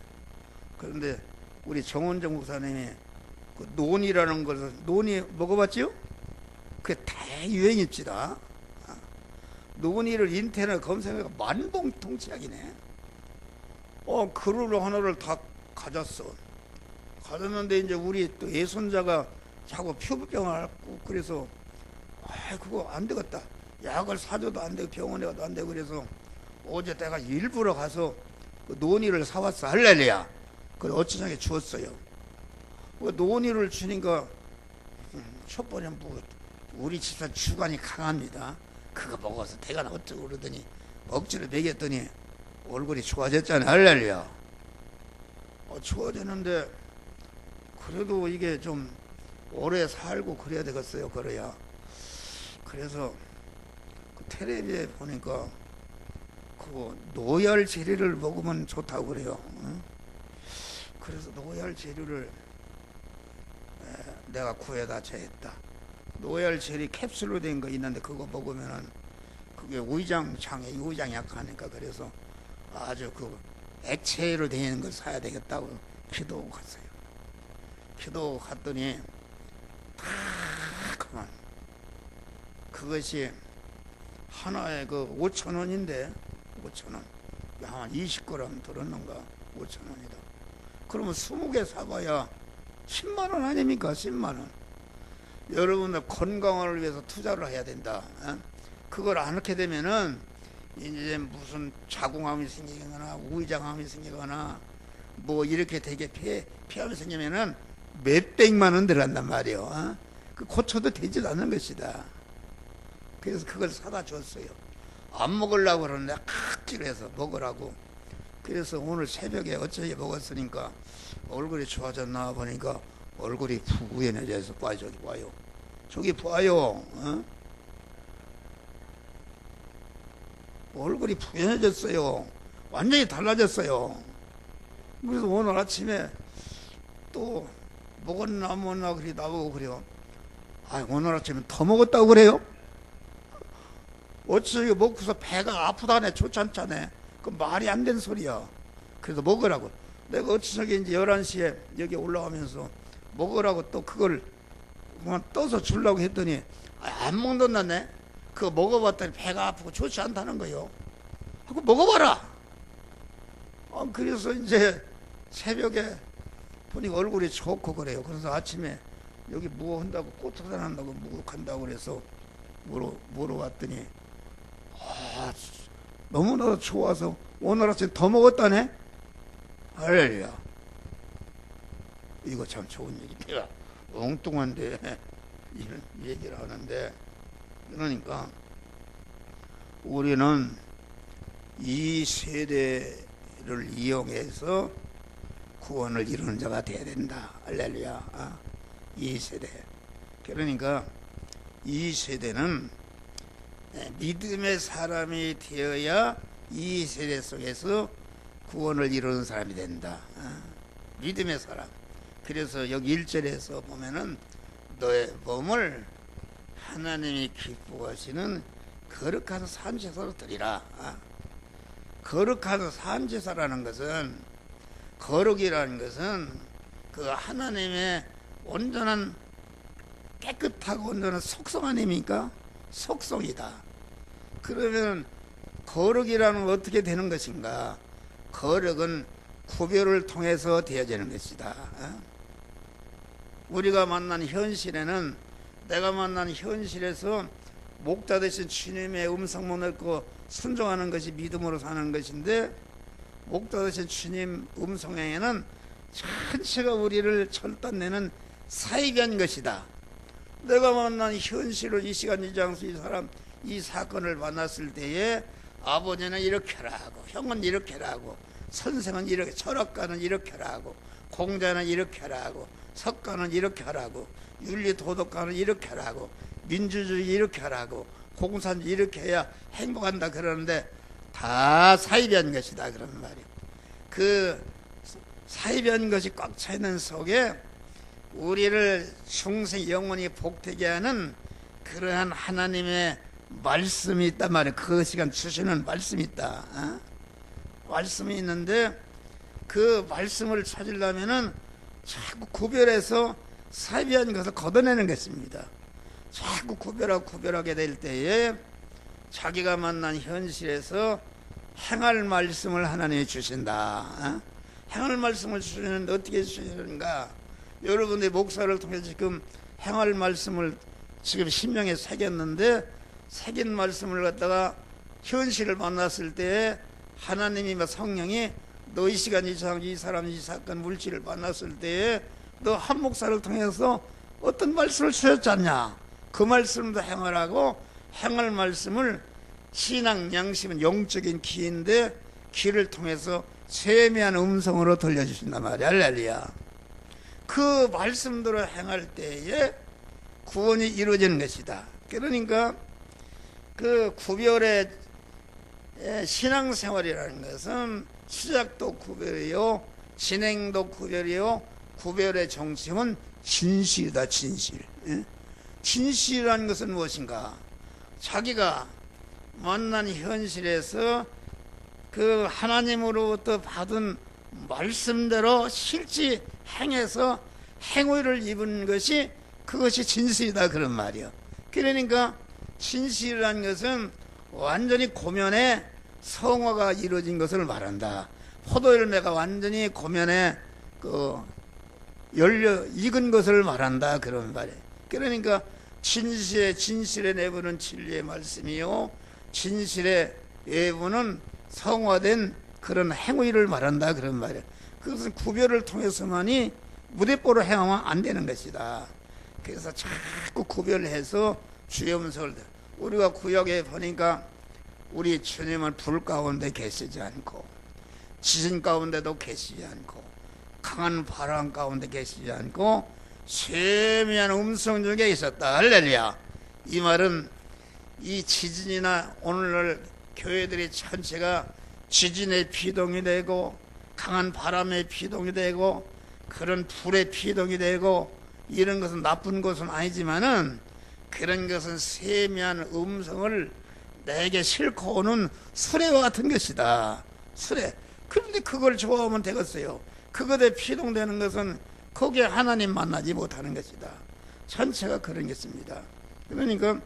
Speaker 1: 그런데 우리 정훈정 목사님이 그 논이라는 것을 논이 먹어봤지요? 그게 대유행입니다. 논이를 인터넷 검색해가 만봉통치약이네. 그루로 하나를 다 가졌어. 가졌는데 이제 우리 또 예손자가 자꾸 피부병을 앓고 그래서 그거 안 되겠다. 약을 사줘도 안 되고 병원에 가도 안 되고 그래서 어제 내가 일부러 가서 그 논이를 사왔어. 할렐루야. 그래 어쩌자게 주었어요. 그 논이를 주니까 첫 번에 뭐 우리 집사 주관이 강합니다. 그거 먹어서 대가 어쩌고 그러더니 억지로 먹였더니 얼굴이 좋아졌잖아요. 할렐루야. 좋아졌는데 그래도 이게 좀 오래 살고 그래야 되겠어요. 그래야. 그래서 그 텔레비에 보니까 그 노열 재료를 먹으면 좋다고 그래요. 그래서 노열 재료를 내가 구해다 제했다. 노열 젤이 캡슐로 된 거 있는데 그거 먹으면은 그게 위장창에 위장이 약하니까 그래서 아주 그 액체로 되어 있는 걸 사야 되겠다고 기도하고 갔어요. 기도하고 갔더니 다 그만 그것이 하나에 그 5,000원인데 5,000원 한 20g 들었는가 5,000원이다. 그러면 20개 사봐야 10만 원 아닙니까? 10만 원. 여러분들 건강을 위해서 투자를 해야 된다. 그걸 안 하게 되면은 이제 무슨 자궁암이 생기거나 위장암이 생기거나 뭐 이렇게 되게 폐암이 생기면은 몇백만 원 들어간단 말이에요. 그 고쳐도 되지 않는 것이다. 그래서 그걸 사다 줬어요. 안 먹으려고 그러는데 칵질해서 먹으라고. 그래서 오늘 새벽에 어쩌게 먹었으니까 얼굴이 좋아졌나 보니까 얼굴이 부연해져서 봐요. 저기 봐요. 저기 봐요. 얼굴이 부연해졌어요. 완전히 달라졌어요. 그래서 오늘 아침에 또 먹었나 안 먹었나 그래 나보고 그래요. 오늘 아침에 더 먹었다고 그래요? 어찌 먹고서 배가 아프다네, 좋지 않자네. 그 말이 안 되는 소리야. 그래서 먹으라고. 내가 어찌 저기 이제 11시에 여기 올라가면서 먹으라고 또 그걸 그만 떠서 주려고 했더니 안 먹는다네. 그거 먹어봤더니 배가 아프고 좋지 않다는 거요. 하고 먹어봐라. 그래서 이제 새벽에 보니까 얼굴이 좋고 그래요. 그래서 아침에 여기 뭐 한다고 꽃화산 한다고 목욕한다고 그래서 물어봤더니 너무나도 좋아서 오늘 아침 더 먹었다네. 할렐루야. 이거 참 좋은 얘기. 내가 엉뚱한데 이런 얘기를 하는데, 그러니까 우리는 이 세대를 이용해서 구원을 이루는 자가 되어야 된다. 할렐루야. 이 세대. 그러니까 이 세대는 믿음의 사람이 되어야 이 세대 속에서 구원을 이루는 사람이 된다. 믿음의 사람. 그래서 여기 1절에서 보면은 너의 몸을 하나님이 기뻐하시는 거룩한 산제사로 드리라. 거룩한 산제사라는 것은, 거룩이라는 것은 그 하나님의 온전한 깨끗하고 온전한 속성 아닙니까? 속성이다. 그러면 거룩이라는 건 어떻게 되는 것인가? 거룩은 구별을 통해서 되어지는 것이다. 우리가 만난 현실에는, 내가 만난 현실에서 목자 되신 주님의 음성문을 듣고 순종하는 것이 믿음으로 사는 것인데, 목자 되신 주님 음성에는 전체가 우리를 절단내는 사이비한 것이다. 내가 만난 현실을 이 시간 이 장소 이 사람 이 사건을 만났을 때에 아버지는 이렇게 하라고, 형은 이렇게 하라고, 선생은 이렇게, 철학가는 이렇게 하라고, 공자는 이렇게 하라고, 석가는 이렇게 하라고, 윤리도덕가는 이렇게 하라고, 민주주의 이렇게 하라고, 공산주의 이렇게 해야 행복한다 그러는데 다 사이비한 것이다 그런 말이에요. 그 사이비한 것이 꽉 차 있는 속에 우리를 중생 영원히 복되게 하는 그러한 하나님의 말씀이 있단 말이에요. 그 시간 주시는 말씀이 있다. 말씀이 있는데 그 말씀을 찾으려면은 자꾸 구별해서 사이비한 것을 걷어내는 것입니다. 자꾸 구별하게 될 때에 자기가 만난 현실에서 행할 말씀을 하나님이 주신다. 행할 말씀을 주시는데 어떻게 주시는가? 여러분의 목사를 통해서 지금 행할 말씀을 지금 심령에 새겼는데, 새긴 말씀을 갖다가 현실을 만났을 때에 하나님이 성령이 너 이 시간 이 사람 이 사건 물질을 만났을 때에 너 한 목사를 통해서 어떤 말씀을 주셨지 않냐? 그 말씀도 행하라고, 행할 말씀을, 신앙 양심은 영적인 귀인데 귀를 통해서 세미한 음성으로 들려주신단 말이야. 할렐루야. 그 말씀대로 행할 때에 구원이 이루어지는 것이다. 그러니까 그 구별의 신앙생활이라는 것은 시작도 구별이요, 진행도 구별이요, 구별의 정심은 진실이다. 진실. 진실이라는 것은 무엇인가? 자기가 만난 현실에서 그 하나님으로부터 받은 말씀대로 실제 행해서 행위를 입은 것이, 그것이 진실이다 그런 말이요. 그러니까 진실이라는 것은 완전히 고면에 성화가 이루어진 것을 말한다. 포도열매가 완전히 고면에 열려 익은 것을 말한다 그런 말이에요. 그러니까 진실에 내부는 진리의 말씀이요, 진실의 외부는 성화된 그런 행위를 말한다 그런 말이에요. 그것은 구별을 통해서만이 무대뽀로 행하면 안 되는 것이다. 그래서 자꾸 구별해서 주의 음성을, 우리가 구약에 보니까 우리 주님은 불 가운데 계시지 않고, 지진 가운데도 계시지 않고, 강한 바람 가운데 계시지 않고, 세미한 음성 중에 있었다. 할렐루야. 이 말은 이 지진이나 오늘날 교회들이 전체가 지진의 피동이 되고, 강한 바람의 피동이 되고, 그런 불의 피동이 되고, 이런 것은 나쁜 것은 아니지만은, 그런 것은 세미한 음성을 내게 싣고 오는 수레와 같은 것이다. 수레. 그런데 그걸 좋아하면 되겠어요. 그것에 피동되는 것은 거기에 하나님 만나지 못하는 것이다. 전체가 그런 것입니다. 그러니까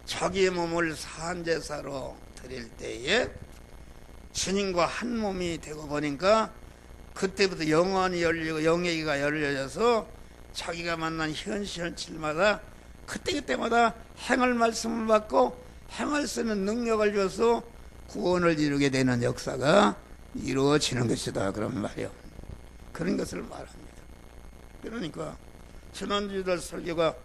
Speaker 1: 자기의 몸을 산제사로 드릴 때에 주님과 한 몸이 되고 보니까 그때부터 영안이 열리고 영예기가 열려져서 자기가 만난 현실마다 그때마다 행할 말씀을 받고 행할 수 있는 능력을 줘서 구원을 이루게 되는 역사가 이루어지는 것이다. 그런 말이요. 그런 것을 말합니다. 그러니까 지난주들 설교가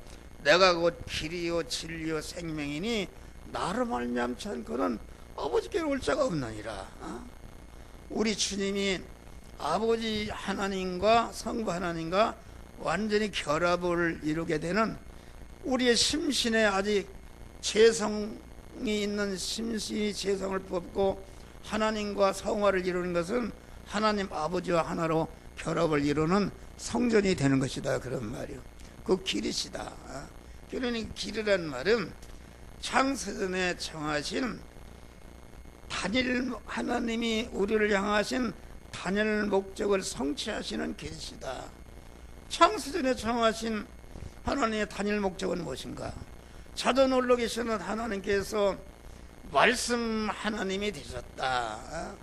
Speaker 1: 내가 곧 길이요 진리요 생명이니 나로 말미암지 않고는 아버지께로 올 자가 없느니라. 우리 주님이 아버지 하나님과 성부 하나님과 완전히 결합을 이루게 되는 우리의 심신에 아직 재성이 있는 심신이 재성을 뽑고 하나님과 성화를 이루는 것은 하나님 아버지와 하나로 결합을 이루는 성전이 되는 것이다. 그런 말이요. 그 길이시다. 그러니 길이란 말은 창세전에 정하신 단일 하나님이 우리를 향하신 단일 목적을 성취하시는 길이시다. 창세전에 정하신 하나님의 단일 목적은 무엇인가? 자전 홀로 계시는 하나님께서 말씀 하나님이 되셨다.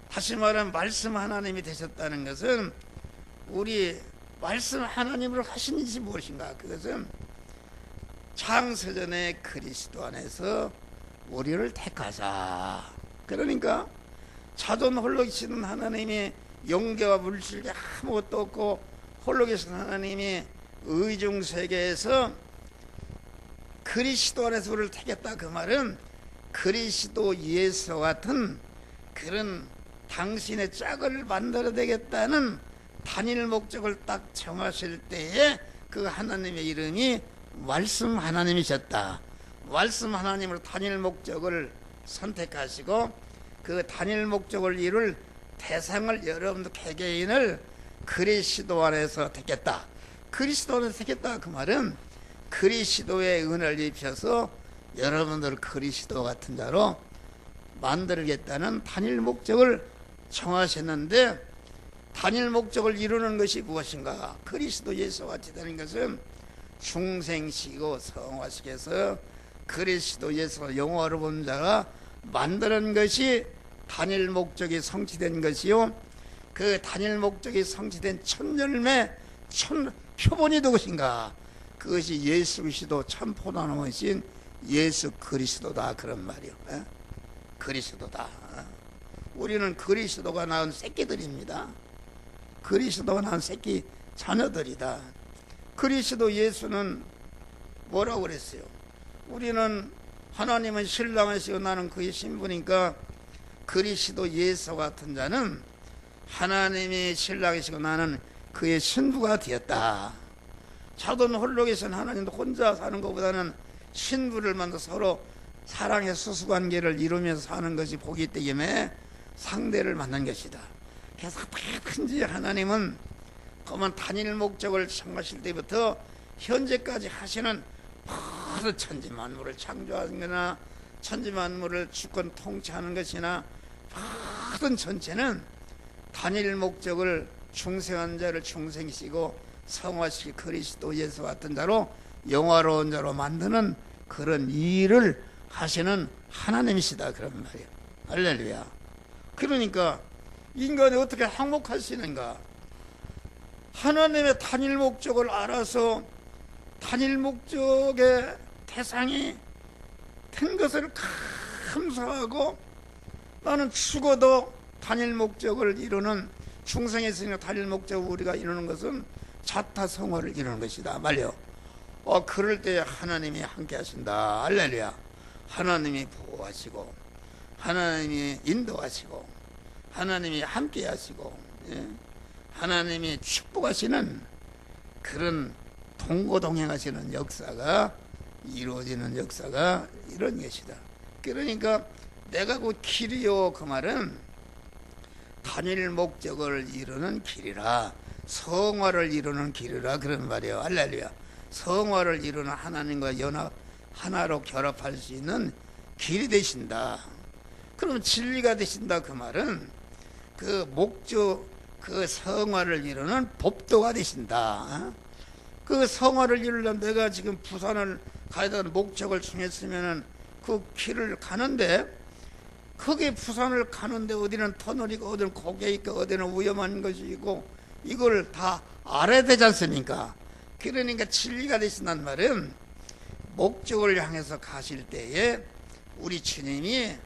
Speaker 1: 다시 말하면 말씀 하나님이 되셨다는 것은 우리 말씀 하나님으로 하신 일이 무엇인가? 그것은 창세전에 그리스도 안에서 우리를 택하사. 그러니까 자전 홀로 계시는 하나님이 영계와 물질이 아무것도 없고 홀로 계신 하나님이 의중세계에서 그리스도 안에서 우리를 택했다. 그 말은 그리스도 예수와 같은 그런 당신의 짝을 만들어야 되겠다는 단일 목적을 딱 정하실 때에 그 하나님의 이름이 말씀 하나님이셨다. 말씀 하나님으로 단일 목적을 선택하시고 그 단일 목적을 이룰 대상을 여러분들 개개인을 그리스도 안에서 택했다. 그리스도 안에서 택했다. 그 말은 그리스도의 은혜를 입혀서 여러분들 그리스도 같은 자로 만들겠다는 단일 목적을 정하셨는데 단일 목적을 이루는 것이 무엇인가? 그리스도 예수와 같이 되는 것은 중생시고 성화시켜서 그리스도 예수와 영화로 본 자가 만드는 것이 단일 목적이 성취된 것이요. 그 단일 목적이 성취된 첫 열매, 첫 표본이 누구신가? 그것이 예수 그리스도 참 포도나무이신 예수 그리스도다. 그런 말이요. 그리스도다. 우리는 그리스도가 낳은 새끼들입니다. 그리스도가 낳은 새끼 자녀들이다. 그리스도 예수는 뭐라고 그랬어요? 우리는 하나님은 신랑이시고 나는 그의 신부니까 그리스도 예수 같은 자는 하나님이 신랑이시고 나는 그의 신부가 되었다. 자돈 홀로 계신 하나님도 혼자 사는 것보다는 신부를 만나 서로 사랑의 수수관계를 이루면서 사는 것이 복이 때문에 상대를 만난 것이다. 그래서 어떻게든지 하나님은 그만 단일 목적을 정하실 때부터 현재까지 하시는 모든 천지만물을 창조하는 거나 천지만물을 주권 통치하는 것이나 모든 전체는 단일 목적을 중생한 자를 중생시키고 성화시키 그리스도 예수 같은 자로 영화로운 자로 만드는 그런 일을 하시는 하나님이시다. 그런 말이에요. 할렐루야. 그러니까 인간이 어떻게 행복할 수 있는가? 하나님의 단일 목적을 알아서 단일 목적의 대상이 된 것을 감사하고 나는 죽어도 단일 목적을 이루는 중생에 있으니까 단일 목적을 우리가 이루는 것은 자타성화를 이루는 것이다. 말이요. 그럴 때 하나님이 함께 하신다. 할렐루야. 하나님이 보호하시고 하나님이 인도하시고 하나님이 함께 하시고 하나님이 축복하시는 그런 동고동행하시는 역사가 이루어지는 역사가 이런 것이다. 그러니까 내가 곧 길이요. 그 말은 단일 목적을 이루는 길이라 성화를 이루는 길이라 그런 말이에요. 할렐루야. 성화를 이루는 하나님과 연합 하나로 결합할 수 있는 길이 되신다. 그럼 진리가 되신다. 그 말은 그 목적, 그 성화를 이루는 법도가 되신다. 그 성화를 이루려면 내가 지금 부산을 가야 되는 목적을 정했으면은 그 길을 가는데, 거기 부산을 가는데 어디는 터널이고 어디는 고개 있고 어디는 위험한 것이 있고 이걸 다 알아야 되지 않습니까? 그러니까 진리가 되신다는 말은 목적을 향해서 가실 때에 우리 주님이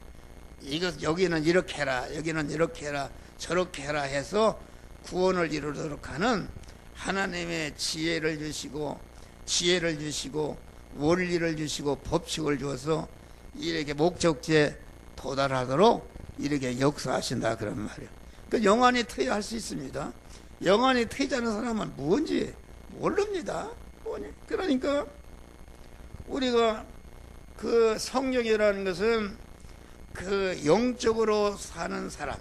Speaker 1: 이것 여기는 이렇게 해라, 여기는 이렇게 해라, 저렇게 해라 해서 구원을 이루도록 하는 하나님의 지혜를 주시고 원리를 주시고 법칙을 주어서 이렇게 목적지에 도달하도록 이렇게 역사하신다 그런 말이에요. 그 영안이 터야 할 수 있습니다. 영안이 터지 않은 사람은 뭔지 모릅니다. 그러니까 우리가 그 성령이라는 것은 그 영적으로 사는 사람,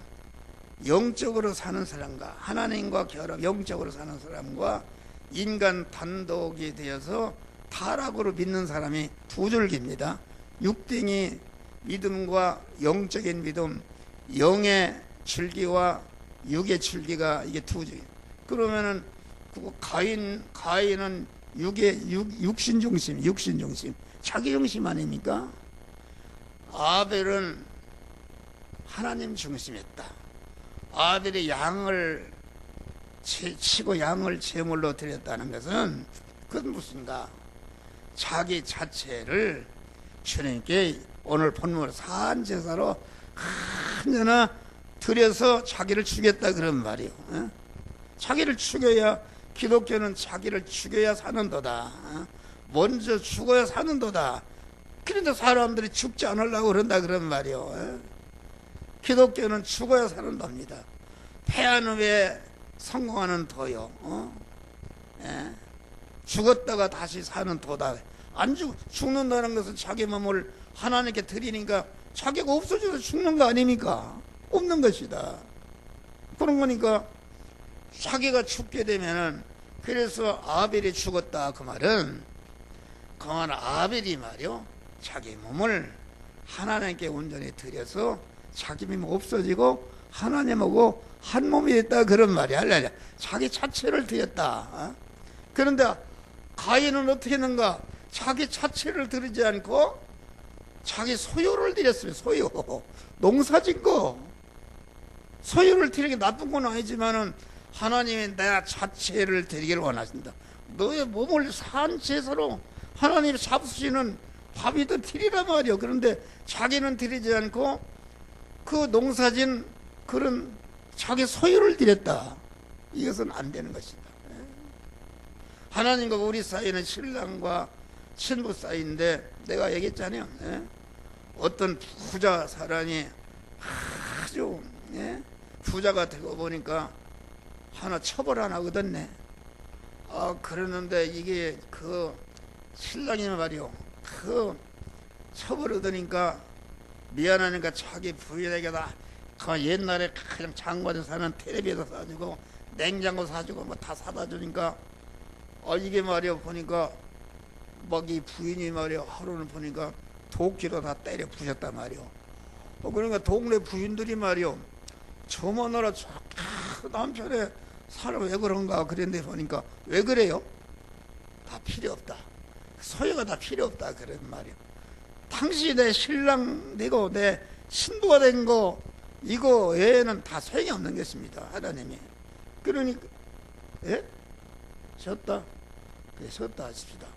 Speaker 1: 영적으로 사는 사람과 하나님과 결합, 영적으로 사는 사람과 인간 단독이 되어서 타락으로 믿는 사람이 두 줄기입니다. 육등이 믿음과 영적인 믿음, 영의 줄기와 육의 줄기가 이게 두 줄기. 그러면은 그 가인은 육신 중심, 자기 중심 아닙니까? 아벨은 하나님 중심이었다. 아벨이 양을 치고 양을 제물로 드렸다는 것은 그건 무슨가? 자기 자체를 주님께 오늘 본문 산제사로 한전아 드려서 자기를 죽였다 그런 말이요. 자기를 죽여야, 기독교는 자기를 죽여야 사는도다. 먼저 죽어야 사는도다. 그런데 사람들이 죽지 않으려고 그런다 그런 말이요. 기독교는 죽어야 사는답니다. 패한 후에 성공하는 도요. 죽었다가 다시 사는 도다. 안 죽는다는 것은 자기 몸을 하나님께 드리니까 자기가 없어져서 죽는 거 아닙니까? 없는 것이다. 그런 거니까 자기가 죽게 되면은, 그래서 아벨이 죽었다 그 말은 아벨이 말이요 자기 몸을 하나님께 온전히 드려서 자기 몸이 없어지고 하나님하고 한 몸이 됐다 그런 말이야. 자기 자체를 드렸다. 그런데 가인은 어떻게 했는가? 자기 자체를 드리지 않고 자기 소유를 드렸습니다. 소유, 농사진 거. 소유를 드리는 게 나쁜 건 아니지만은 하나님이 내 자체를 드리기를 원하신다. 너의 몸을 산 제사로 하나님이 잡수시는 밥이든 드리라 말이요. 그런데 자기는 드리지 않고 그 농사진 그런 자기 소유를 드렸다. 이것은 안 되는 것이다. 하나님과 우리 사이는 신랑과 신부 사이인데, 내가 얘기했잖아요. 어떤 부자 사람이 아주 부자가 되고 보니까 하나 처벌 하나 얻었네. 그러는데 이게 그 신랑이 말이요, 그 처벌 얻으니까 미안하니까 자기 부인에게다 그 옛날에 그냥 장관에 사는 텔레비도 사주고 냉장고 사주고 뭐 다 사다 주니까 이게 말이요 보니까 막 이 부인이 말이요 하루는 보니까 도끼로 다 때려 부셨단 말이요. 그러니까 동네 부인들이 말이요 저마나라 남편의 사람 왜 그런가 그랬는데 보니까 왜 그래요? 다 필요 없다. 소유가 다 필요 없다 그런 말이요. 당신이 내 신랑 되고 내 신부가 된 거 이거 외에는 다 소용이 없는 것입니다. 하나님이. 그러니까 졌다. 그래 졌다 하십시다.